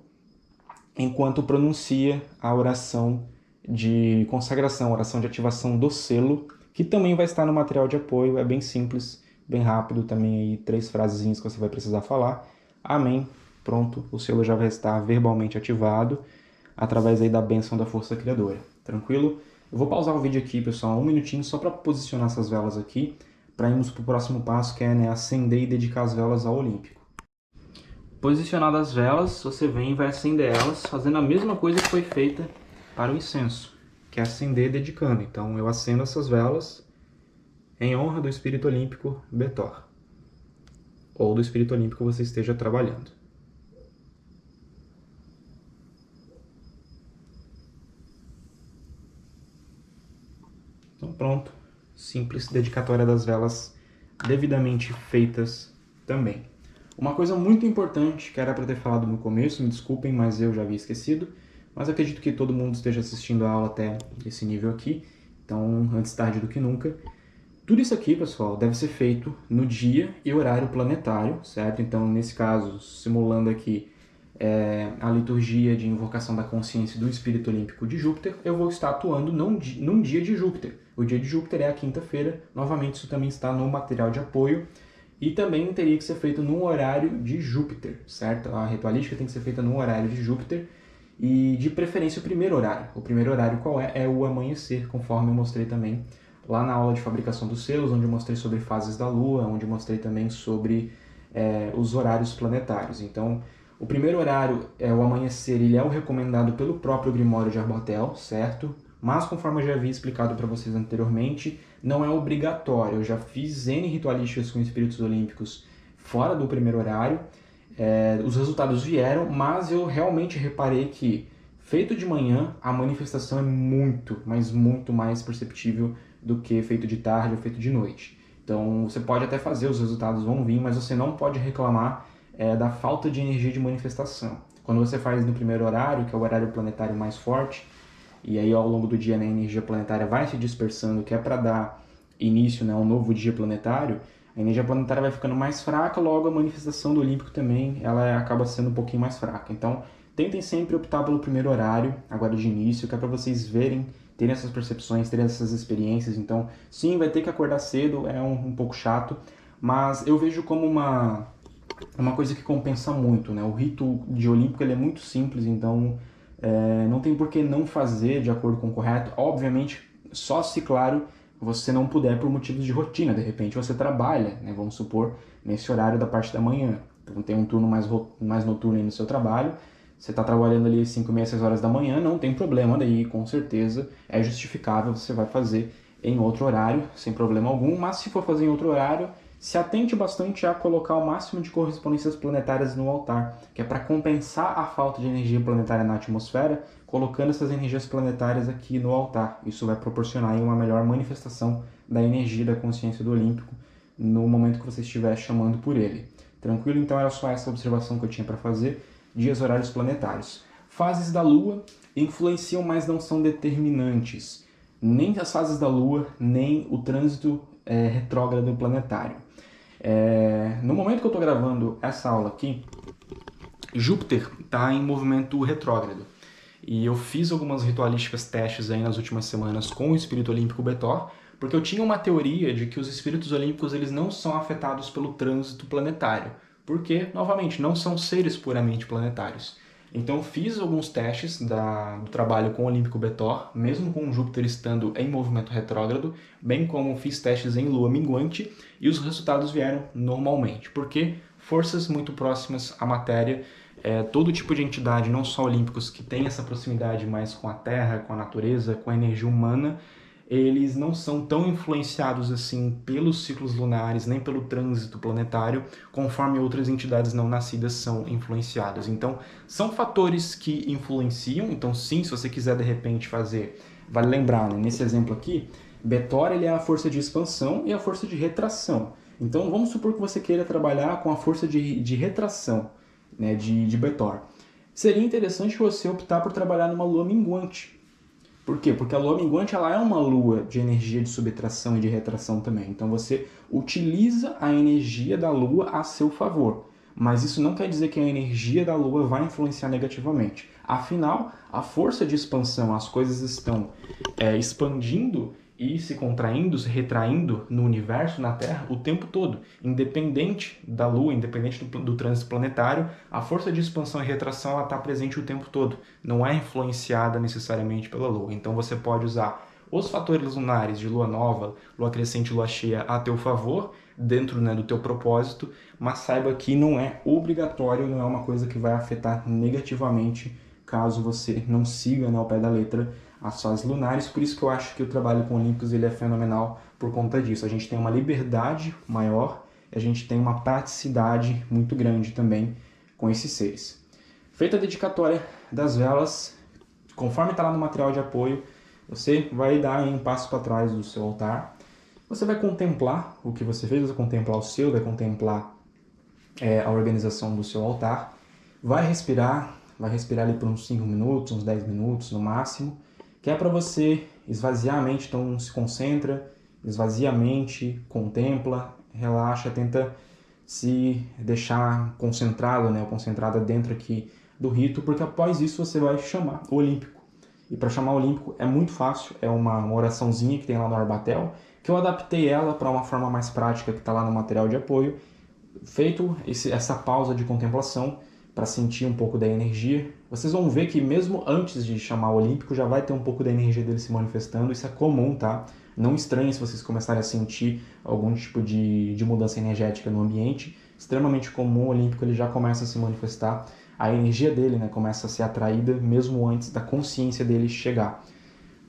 enquanto pronuncia a oração de consagração, a oração de ativação do selo, que também vai estar no material de apoio. É bem simples, bem rápido, também aí 3 frasezinhas que você vai precisar falar. Amém. Pronto, o selo já vai estar verbalmente ativado através aí da bênção da força criadora. Tranquilo? Eu vou pausar o vídeo aqui, pessoal, 1 minutinho só para posicionar essas velas aqui, para irmos para o próximo passo, que é, né, acender e dedicar as velas ao Olímpico. Posicionadas as velas, você vem e vai acender elas, fazendo a mesma coisa que foi feita para o incenso, que é acender dedicando. Então eu acendo essas velas em honra do Espírito Olímpico Betor, ou do Espírito Olímpico que você esteja trabalhando. Então pronto, simples dedicatória das velas devidamente feitas também. Uma coisa muito importante que era para ter falado no começo, me desculpem, mas eu já havia esquecido, mas acredito que todo mundo esteja assistindo a aula até esse nível aqui, então antes tarde do que nunca. Tudo isso aqui, pessoal, deve ser feito no dia e horário planetário, certo? Então, nesse caso, simulando aqui a liturgia de invocação da consciência do Espírito Olímpico de Júpiter, eu vou estar atuando num dia de Júpiter. O dia de Júpiter é a quinta-feira, novamente isso também está no material de apoio, e também teria que ser feito num horário de Júpiter, certo? A ritualística tem que ser feita num horário de Júpiter, e de preferência o primeiro horário. O primeiro horário qual é? É o amanhecer, conforme eu mostrei também lá na aula de fabricação dos selos, onde eu mostrei sobre fases da Lua, onde eu mostrei também sobre os horários planetários. Então, o primeiro horário, o amanhecer, ele é o recomendado pelo próprio Grimório de Arbatel, certo? Mas, conforme eu já havia explicado para vocês anteriormente, não é obrigatório. Eu já fiz N ritualísticas com espíritos olímpicos fora do primeiro horário. Os resultados vieram, mas eu realmente reparei que, feito de manhã, a manifestação é muito, mas muito mais perceptível do que feito de tarde ou feito de noite. Então, você pode até fazer, os resultados vão vir, mas você não pode reclamar da falta de energia de manifestação. Quando você faz no primeiro horário, que é o horário planetário mais forte, e aí ao longo do dia, né, a energia planetária vai se dispersando, que é para dar início, né, a um novo dia planetário, a energia planetária vai ficando mais fraca, logo a manifestação do Olímpico também ela acaba sendo um pouquinho mais fraca. Então, tentem sempre optar pelo primeiro horário, agora de início, que é para vocês verem, terem essas percepções, terem essas experiências. Então, sim, vai ter que acordar cedo, é um pouco chato, mas eu vejo como uma coisa que compensa muito, né? O rito de Olímpico ele é muito simples, então não tem por que não fazer de acordo com o correto. Obviamente, só se, claro, você não puder por motivos de rotina. De repente você trabalha, né? Vamos supor, nesse horário da parte da manhã. Então tem um turno mais noturno aí no seu trabalho. Você está trabalhando ali 5, meia, 6 horas da manhã, não tem problema, daí com certeza é justificável, você vai fazer em outro horário, sem problema algum, mas se for fazer em outro horário, se atente bastante a colocar o máximo de correspondências planetárias no altar, que é para compensar a falta de energia planetária na atmosfera, colocando essas energias planetárias aqui no altar. Isso vai proporcionar aí uma melhor manifestação da energia da consciência do Olímpico no momento que você estiver chamando por ele. Tranquilo? Então era só essa observação que eu tinha para fazer. Dias horários planetários. Fases da Lua influenciam, mas não são determinantes. Nem as fases da Lua, nem o trânsito retrógrado planetário. No momento que eu estou gravando essa aula aqui, Júpiter está em movimento retrógrado. E eu fiz algumas ritualísticas testes aí nas últimas semanas com o Espírito Olímpico Betor, porque eu tinha uma teoria de que os espíritos olímpicos eles não são afetados pelo trânsito planetário, porque, novamente, não são seres puramente planetários. Então fiz alguns testes do trabalho com o Olímpico Betor, mesmo com Júpiter estando em movimento retrógrado, bem como fiz testes em Lua minguante, e os resultados vieram normalmente, porque forças muito próximas à matéria, todo tipo de entidade, não só olímpicos, que tem essa proximidade mais com a Terra, com a natureza, com a energia humana, eles não são tão influenciados assim pelos ciclos lunares, nem pelo trânsito planetário, conforme outras entidades não nascidas são influenciadas. Então, são fatores que influenciam. Então, sim, se você quiser de repente fazer, vale lembrar, né, nesse exemplo aqui, Betor ele é a força de expansão e a força de retração. Então, vamos supor que você queira trabalhar com a força de retração, né, de Betor. Seria interessante você optar por trabalhar numa lua minguante. Por quê? Porque a lua minguante ela é uma lua de energia de subtração e de retração também. Então você utiliza a energia da lua a seu favor. Mas isso não quer dizer que a energia da lua vai influenciar negativamente. Afinal, a força de expansão, as coisas estão expandindo e se contraindo, se retraindo no universo, na Terra, o tempo todo. Independente da Lua, independente do trânsito planetário, a força de expansão e retração está presente o tempo todo. Não é influenciada necessariamente pela Lua. Então você pode usar os fatores lunares de Lua nova, Lua crescente, Lua cheia a teu favor, dentro, né, do teu propósito, mas saiba que não é obrigatório, não é uma coisa que vai afetar negativamente caso você não siga, né, ao pé da letra as fases lunares. Por isso que eu acho que o trabalho com olímpicos ele é fenomenal por conta disso. A gente tem uma liberdade maior, a gente tem uma praticidade muito grande também com esses seres. Feita a dedicatória das velas, conforme está lá no material de apoio, você vai dar um passo para trás do seu altar. Você vai contemplar o que você fez, vai contemplar o seu, vai contemplar a organização do seu altar. Vai respirar ali por uns 5 minutos, uns 10 minutos no máximo, que é para você esvaziar a mente. Então se concentra, esvazia a mente, contempla, relaxa, tenta se deixar concentrado, né, ou concentrada dentro aqui do rito, porque após isso você vai chamar o Olímpico. E para chamar o Olímpico é muito fácil, é uma oraçãozinha que tem lá no Arbatel, que eu adaptei ela para uma forma mais prática que está lá no material de apoio. Feito essa pausa de contemplação, para sentir um pouco da energia, vocês vão ver que mesmo antes de chamar o Olímpico já vai ter um pouco da energia dele se manifestando. Isso é comum, tá? Não estranhe se vocês começarem a sentir algum tipo de mudança energética no ambiente. Extremamente comum, o Olímpico ele já começa a se manifestar. A energia dele, né, começa a ser atraída mesmo antes da consciência dele chegar.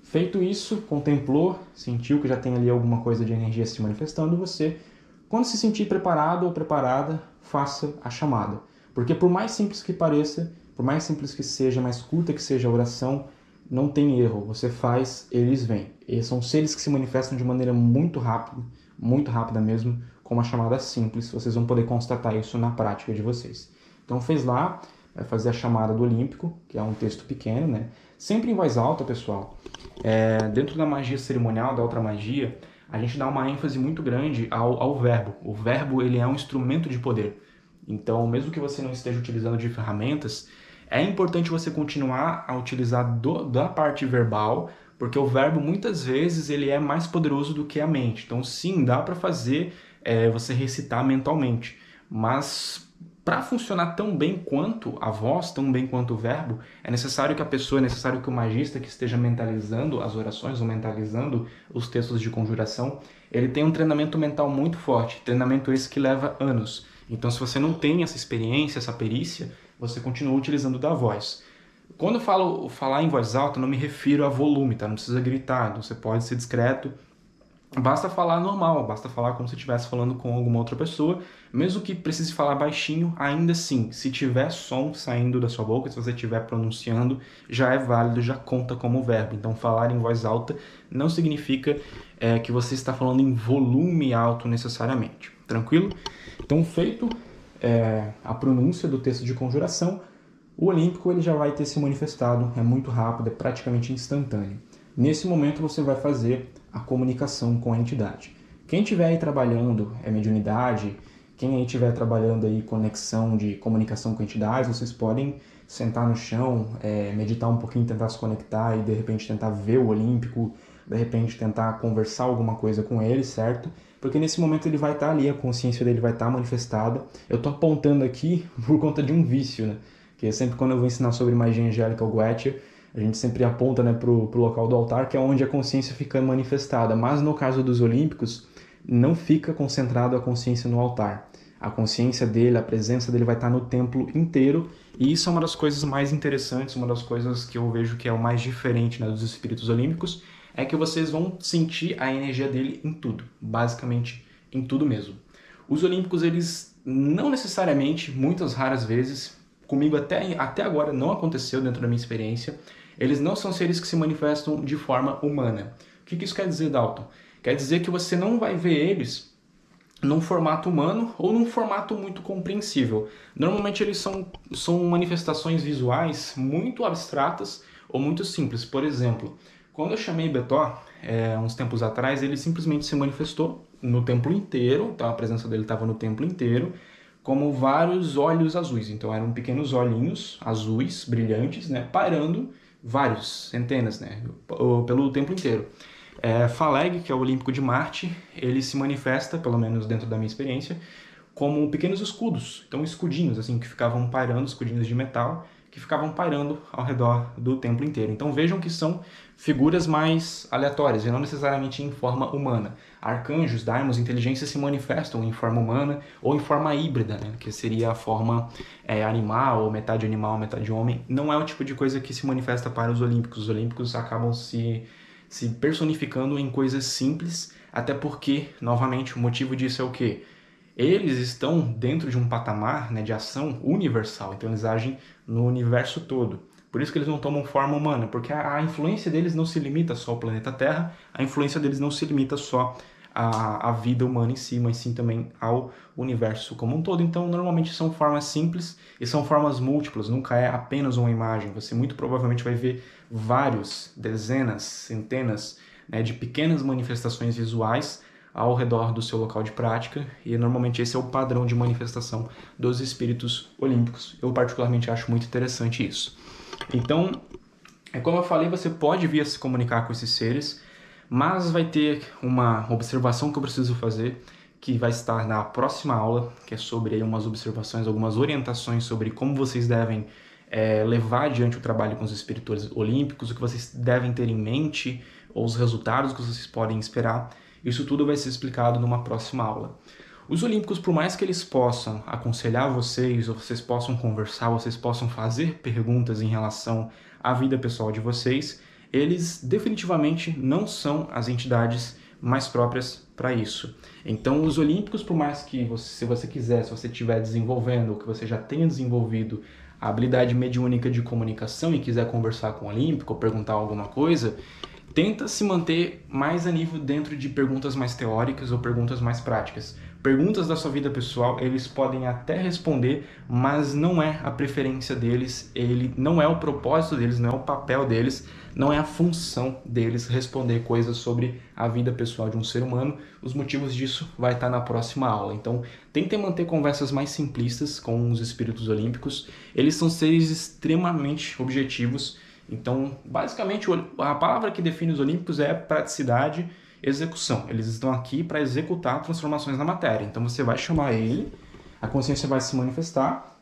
Feito isso, contemplou, sentiu que já tem ali alguma coisa de energia se manifestando, você, quando se sentir preparado ou preparada, faça a chamada. Porque por mais simples que pareça, por mais simples que seja, mais curta que seja a oração, não tem erro. Você faz, eles vêm. E são seres que se manifestam de maneira muito rápida mesmo, com uma chamada simples. Vocês vão poder constatar isso na prática de vocês. Então fez lá, vai fazer a chamada do Olímpico, que é um texto pequeno, né? Sempre em voz alta, pessoal. Dentro da magia cerimonial, da outra magia, a gente dá uma ênfase muito grande ao verbo. O verbo ele é um instrumento de poder. Então, mesmo que você não esteja utilizando de ferramentas, é importante você continuar a utilizar da parte verbal, porque o verbo muitas vezes ele é mais poderoso do que a mente. Então, sim, dá para fazer você recitar mentalmente, mas para funcionar tão bem quanto a voz, tão bem quanto o verbo, é necessário que o magista que esteja mentalizando as orações ou mentalizando os textos de conjuração, ele tenha um treinamento mental muito forte, treinamento esse que leva anos. Então, se você não tem essa experiência, essa perícia, você continua utilizando da voz. Quando eu falo falar em voz alta, não me refiro a volume, tá? Não precisa gritar, você pode ser discreto. Basta falar normal, basta falar como se estivesse falando com alguma outra pessoa. Mesmo que precise falar baixinho, ainda assim, se tiver som saindo da sua boca, se você estiver pronunciando, já é válido, já conta como verbo. Então, falar em voz alta não significa que você está falando em volume alto necessariamente. Tranquilo? Então, feito a pronúncia do texto de conjuração, o Olímpico ele já vai ter se manifestado, é muito rápido, é praticamente instantâneo. Nesse momento você vai fazer a comunicação com a entidade. Quem estiver aí trabalhando mediunidade, quem aí estiver trabalhando aí conexão de comunicação com entidades, vocês podem sentar no chão, meditar um pouquinho, tentar se conectar e de repente tentar ver o Olímpico, de repente tentar conversar alguma coisa com ele, certo? Porque nesse momento ele vai estar ali, a consciência dele vai estar manifestada. Eu estou apontando aqui por conta de um vício, né? Que sempre quando eu vou ensinar sobre magia angélica ou Goetia, a gente sempre aponta, né, pro local do altar, que é onde a consciência fica manifestada. Mas no caso dos Olímpicos, não fica concentrado a consciência no altar. A consciência dele, a presença dele vai estar no templo inteiro. E isso é uma das coisas mais interessantes, uma das coisas que eu vejo que é o mais diferente, né, dos espíritos olímpicos, é que vocês vão sentir a energia dele em tudo, basicamente em tudo mesmo. Os olímpicos, eles não necessariamente, muitas raras vezes, comigo até agora não aconteceu dentro da minha experiência, eles não são seres que se manifestam de forma humana. O que isso quer dizer, Dalton? Quer dizer que você não vai ver eles num formato humano ou num formato muito compreensível. Normalmente eles são manifestações visuais muito abstratas ou muito simples. Por exemplo, quando eu chamei Betó, uns tempos atrás, ele simplesmente se manifestou no templo inteiro, então a presença dele estava no templo inteiro, como vários olhos azuis. Então eram pequenos olhinhos azuis, brilhantes, né, pairando vários, centenas, né, pelo templo inteiro. Phaleg, que é o Olímpico de Marte, ele se manifesta, pelo menos dentro da minha experiência, como pequenos escudos. Então escudinhos, assim, que ficavam pairando, escudinhos de metal, que ficavam pairando ao redor do templo inteiro. Então vejam que são figuras mais aleatórias e não necessariamente em forma humana. Arcanjos, daimons, inteligências se manifestam em forma humana ou em forma híbrida, né? Que seria a forma animal, ou metade homem. Não é o tipo de coisa que se manifesta para os olímpicos. Os olímpicos acabam se personificando em coisas simples, até porque, novamente, o motivo disso é o quê? Eles estão dentro de um patamar, né, de ação universal, então eles agem no universo todo. Por isso que eles não tomam forma humana, porque a influência deles não se limita só ao planeta Terra, a influência deles não se limita só à vida humana em si, mas sim também ao universo como um todo. Então, normalmente são formas simples e são formas múltiplas, nunca é apenas uma imagem. Você muito provavelmente vai ver vários, dezenas, centenas, né, de pequenas manifestações visuais ao redor do seu local de prática, e normalmente esse é o padrão de manifestação dos espíritos olímpicos. Eu particularmente acho muito interessante isso. Então, como eu falei, você pode vir a se comunicar com esses seres, mas vai ter uma observação que eu preciso fazer, que vai estar na próxima aula, que é sobre aí umas observações, algumas orientações sobre como vocês devem levar adiante o trabalho com os espíritos olímpicos, o que vocês devem ter em mente, ou os resultados que vocês podem esperar. Isso tudo vai ser explicado numa próxima aula. Os olímpicos, por mais que eles possam aconselhar vocês, ou vocês possam conversar, vocês possam fazer perguntas em relação à vida pessoal de vocês, eles definitivamente não são as entidades mais próprias para isso. Então, os olímpicos, por mais que se você quiser, se você estiver desenvolvendo, ou que você já tenha desenvolvido a habilidade mediúnica de comunicação e quiser conversar com o olímpico ou perguntar alguma coisa, tenta se manter mais a nível dentro de perguntas mais teóricas ou perguntas mais práticas. Perguntas da sua vida pessoal, eles podem até responder, mas não é a preferência deles, ele não é o propósito deles, não é o papel deles, não é a função deles responder coisas sobre a vida pessoal de um ser humano. Os motivos disso vai estar na próxima aula. Então, tentem manter conversas mais simplistas com os espíritos olímpicos. Eles são seres extremamente objetivos. Então, basicamente, a palavra que define os olímpicos é praticidade, execução. Eles estão aqui para executar transformações na matéria. Então, você vai chamar ele, a consciência vai se manifestar,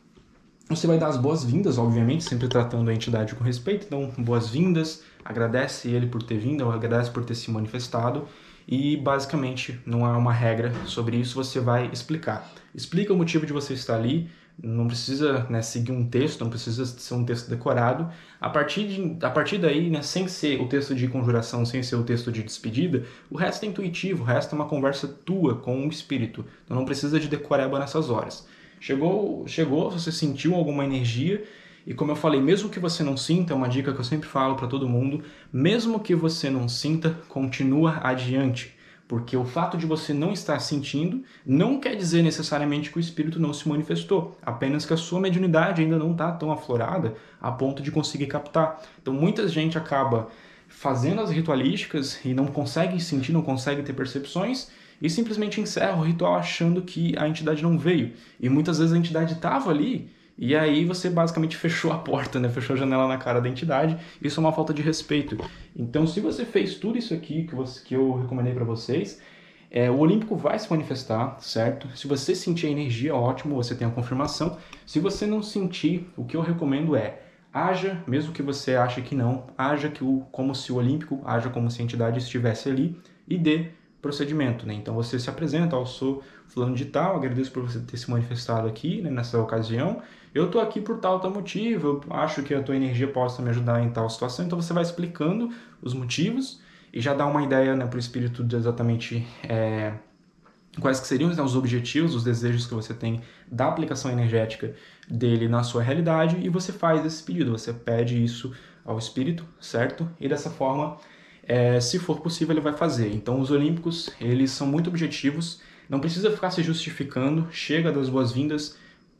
você vai dar as boas-vindas, obviamente, sempre tratando a entidade com respeito. Então, boas-vindas, agradece ele por ter vindo, ou agradece por ter se manifestado. E, basicamente, não há uma regra sobre isso, você vai explicar. Explica o motivo de você estar ali. Não precisa, né, seguir um texto, não precisa ser um texto decorado. A partir daí, né, sem ser o texto de conjuração, sem ser o texto de despedida, o resto é intuitivo, o resto é uma conversa tua com o espírito. Então não precisa de decoreba nessas horas. Chegou, você sentiu alguma energia, e como eu falei, mesmo que você não sinta, é uma dica que eu sempre falo para todo mundo, mesmo que você não sinta, continua adiante. Porque o fato de você não estar sentindo não quer dizer necessariamente que o espírito não se manifestou, apenas que a sua mediunidade ainda não está tão aflorada a ponto de conseguir captar. Então muita gente acaba fazendo as ritualísticas e não consegue sentir, não consegue ter percepções e simplesmente encerra o ritual achando que a entidade não veio. E muitas vezes a entidade estava ali, e aí você basicamente fechou a porta, né? Fechou a janela na cara da entidade. Isso é uma falta de respeito. Então, se você fez tudo isso aqui que eu recomendei para vocês, o Olímpico vai se manifestar, certo? Se você sentir a energia, ótimo, você tem a confirmação. Se você não sentir, o que eu recomendo haja, mesmo que você ache que não, haja como se o Olímpico, haja como se a entidade estivesse ali e dê procedimento, né? Então você se apresenta, eu sou fulano de tal, agradeço por você ter se manifestado aqui, né, nessa ocasião, eu tô aqui por tal motivo, eu acho que a tua energia possa me ajudar em tal situação. Então você vai explicando os motivos e já dá uma ideia, né, para o espírito de exatamente quais que seriam, né, os objetivos, os desejos que você tem da aplicação energética dele na sua realidade, e você faz esse pedido, você pede isso ao espírito, certo? E dessa forma, se for possível, ele vai fazer. Então os olímpicos, eles são muito objetivos, não precisa ficar se justificando, chega das boas-vindas,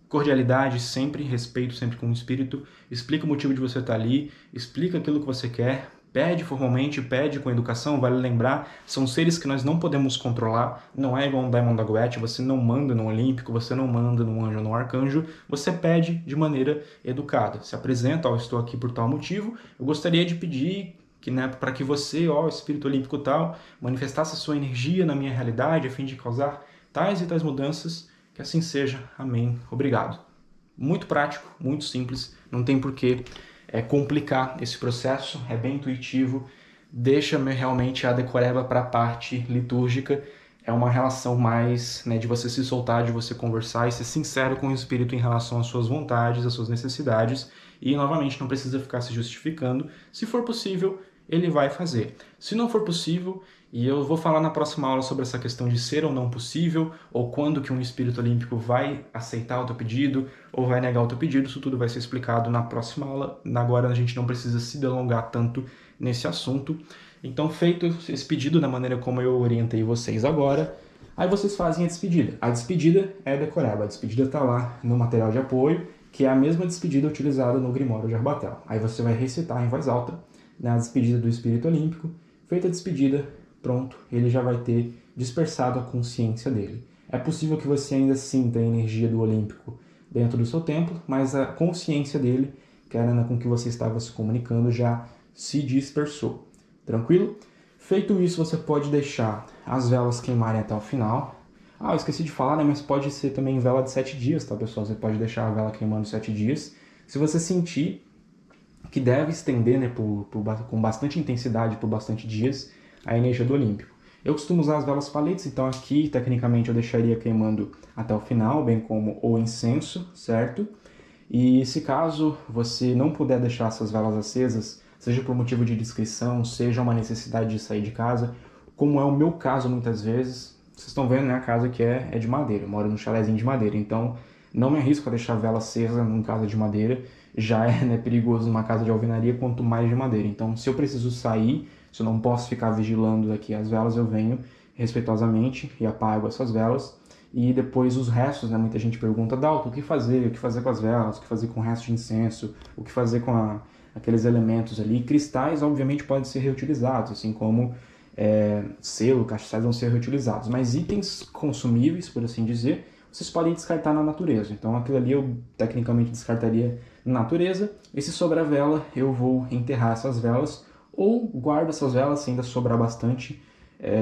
cordialidade sempre, respeito sempre com o espírito, explica o motivo de você estar ali, explica aquilo que você quer, pede formalmente, pede com educação, vale lembrar, são seres que nós não podemos controlar, não é igual um Daimon da Goethe, você não manda no Olímpico, você não manda no Anjo ou no Arcanjo, você pede de maneira educada, se apresenta, estou aqui por tal motivo, eu gostaria de pedir que, né, para que você, Espírito Olímpico tal, manifestasse a sua energia na minha realidade a fim de causar tais e tais mudanças, que assim seja. Amém. Obrigado. Muito prático, muito simples, não tem por que complicar esse processo, é bem intuitivo, deixa-me realmente a decoreba para a parte litúrgica, é uma relação mais, né, de você se soltar, de você conversar e ser sincero com o espírito em relação às suas vontades, às suas necessidades, e novamente não precisa ficar se justificando, se for possível, ele vai fazer. Se não for possível, e eu vou falar na próxima aula sobre essa questão de ser ou não possível, ou quando que um espírito olímpico vai aceitar o teu pedido, ou vai negar o teu pedido, isso tudo vai ser explicado na próxima aula. Agora a gente não precisa se delongar tanto nesse assunto. Então, feito esse pedido da maneira como eu orientei vocês agora, aí vocês fazem a despedida. A despedida é decorada, a despedida está lá no material de apoio, que é a mesma despedida utilizada no Grimório de Arbatel. Aí você vai recitar em voz alta, na despedida do espírito olímpico. Feita a despedida, pronto, ele já vai ter dispersado a consciência dele. É possível que você ainda sinta a energia do olímpico dentro do seu templo, mas a consciência dele, que era com que você estava se comunicando, já se dispersou. Tranquilo? Feito isso, você pode deixar as velas queimarem até o final. Eu esqueci de falar, né? Mas pode ser também vela de 7 dias, tá, pessoal? Você pode deixar a vela queimando 7 dias. Se você sentir que deve estender, né, com bastante intensidade por bastante dias, a energia do Olímpico. Eu costumo usar as velas paletes, então aqui, tecnicamente, eu deixaria queimando até o final, bem como o incenso, certo? E se caso você não puder deixar essas velas acesas, seja por motivo de discrição, seja uma necessidade de sair de casa, como é o meu caso muitas vezes, vocês estão vendo, né, a casa que é de madeira, eu moro num chalezinho de madeira, então não me arrisco a deixar a vela acesa numa casa de madeira, já é, né, perigoso numa casa de alvenaria, quanto mais de madeira. Então, se eu preciso sair, se eu não posso ficar vigilando aqui as velas, eu venho respeitosamente e apago essas velas. E depois os restos, né, muita gente pergunta, Dalton, o que fazer com as velas, o que fazer com o resto de incenso, o que fazer com aqueles elementos ali. Cristais, obviamente, podem ser reutilizados, assim como selo, castiçais vão ser reutilizados. Mas itens consumíveis, por assim dizer, vocês podem descartar na natureza. Então aquilo ali eu tecnicamente descartaria na natureza. E se sobrar vela, eu vou enterrar essas velas ou guardo essas velas se ainda sobrar bastante,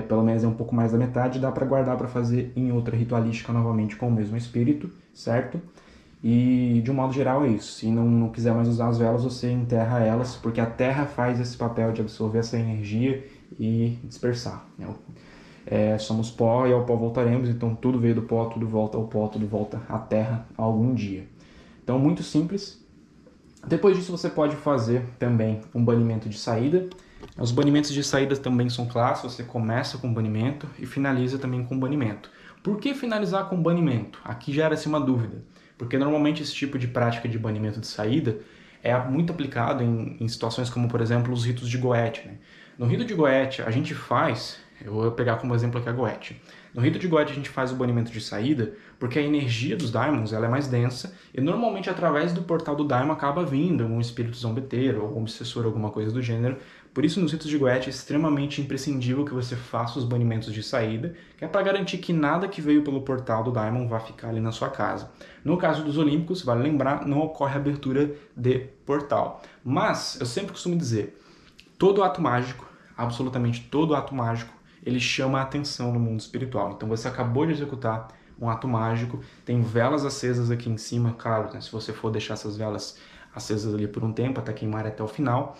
pelo menos é um pouco mais da metade, dá para guardar para fazer em outra ritualística novamente com o mesmo espírito, certo? E de um modo geral é isso. Se não quiser mais usar as velas, você enterra elas, porque a terra faz esse papel de absorver essa energia e dispersar, né? Somos pó e ao pó voltaremos, então tudo veio do pó, tudo volta ao pó, tudo volta à terra algum dia. Então, muito simples. Depois disso, você pode fazer também um banimento de saída. Os banimentos de saída também são clássicos, você começa com banimento e finaliza também com banimento. Por que finalizar com banimento? Aqui gera-se uma dúvida, porque normalmente esse tipo de prática de banimento de saída é muito aplicado em situações como, por exemplo, os ritos de Goethe, né? No rito de Goethe, a gente faz... Eu vou pegar como exemplo aqui a Goethe. No rito de Goethe a gente faz o banimento de saída porque a energia dos daimons ela é mais densa e normalmente através do portal do daimon acaba vindo algum espírito zombeteiro, algum obsessor, alguma coisa do gênero. Por isso nos ritos de Goethe é extremamente imprescindível que você faça os banimentos de saída, que é para garantir que nada que veio pelo portal do daimon vá ficar ali na sua casa. No caso dos olímpicos, vale lembrar, não ocorre abertura de portal. Mas eu sempre costumo dizer, todo ato mágico, absolutamente todo ato mágico, ele chama a atenção no mundo espiritual. Então você acabou de executar um ato mágico, tem velas acesas aqui em cima, claro, né, se você for deixar essas velas acesas ali por um tempo, até queimar até o final,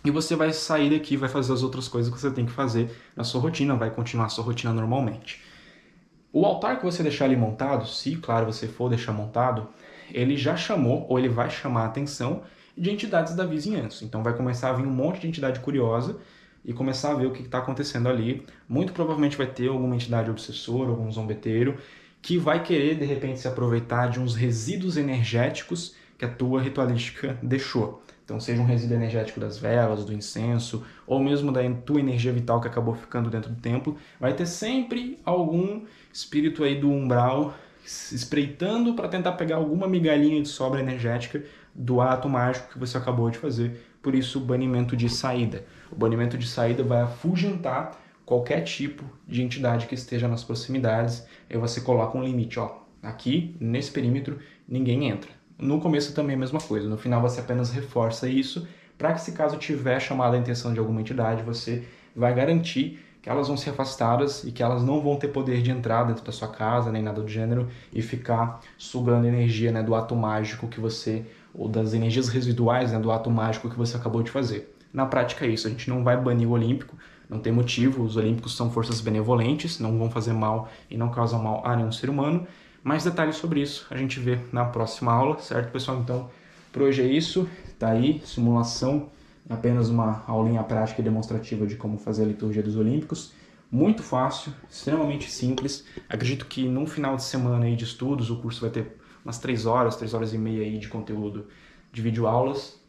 e você vai sair daqui, vai fazer as outras coisas que você tem que fazer na sua rotina, vai continuar a sua rotina normalmente. O altar que você deixar ali montado, se, claro, você for deixar montado, ele já chamou, ou ele vai chamar a atenção de entidades da vizinhança. Então vai começar a vir um monte de entidade curiosa, e começar a ver o que está acontecendo ali. Muito provavelmente vai ter alguma entidade obsessora, algum zombeteiro, que vai querer, de repente, se aproveitar de uns resíduos energéticos que a tua ritualística deixou. Então, seja um resíduo energético das velas, do incenso, ou mesmo da tua energia vital que acabou ficando dentro do templo, vai ter sempre algum espírito aí do umbral espreitando para tentar pegar alguma migalhinha de sobra energética do ato mágico que você acabou de fazer. Por isso, o banimento de saída. O banimento de saída vai afugentar qualquer tipo de entidade que esteja nas proximidades. Aí você coloca um limite, ó, aqui, nesse perímetro, ninguém entra. No começo também é a mesma coisa, no final você apenas reforça isso, para que se caso tiver chamado a atenção de alguma entidade, você vai garantir que elas vão ser afastadas e que elas não vão ter poder de entrar dentro da sua casa, nem nada do gênero, e ficar sugando energia, né, do ato mágico que você, ou das energias residuais, né, do ato mágico que você acabou de fazer. Na prática é isso, a gente não vai banir o olímpico, não tem motivo, os olímpicos são forças benevolentes, não vão fazer mal e não causam mal a nenhum ser humano. Mais detalhes sobre isso a gente vê na próxima aula, certo, pessoal? Então, por hoje é isso, tá aí, simulação, apenas uma aulinha prática e demonstrativa de como fazer a liturgia dos olímpicos. Muito fácil, extremamente simples. Acredito que num final de semana aí de estudos, o curso vai ter umas 3 horas e meia aí de conteúdo de videoaulas.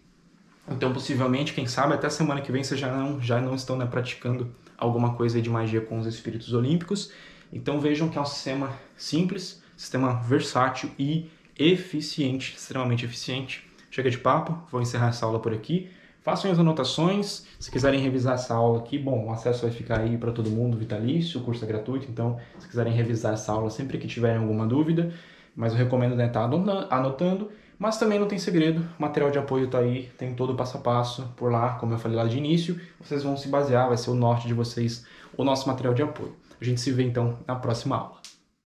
Então, possivelmente, quem sabe, até semana que vem vocês já não estão, né, praticando alguma coisa de magia com os espíritos olímpicos. Então vejam que é um sistema simples, sistema versátil e eficiente, extremamente eficiente. Chega de papo, vou encerrar essa aula por aqui. Façam as anotações, se quiserem revisar essa aula aqui, bom, o acesso vai ficar aí para todo mundo, vitalício, o curso é gratuito, então se quiserem revisar essa aula sempre que tiverem alguma dúvida, mas eu recomendo, né, estar anotando. Mas também não tem segredo, o material de apoio está aí, tem todo o passo a passo por lá, como eu falei lá de início, vocês vão se basear, vai ser o norte de vocês, o nosso material de apoio. A gente se vê então na próxima aula.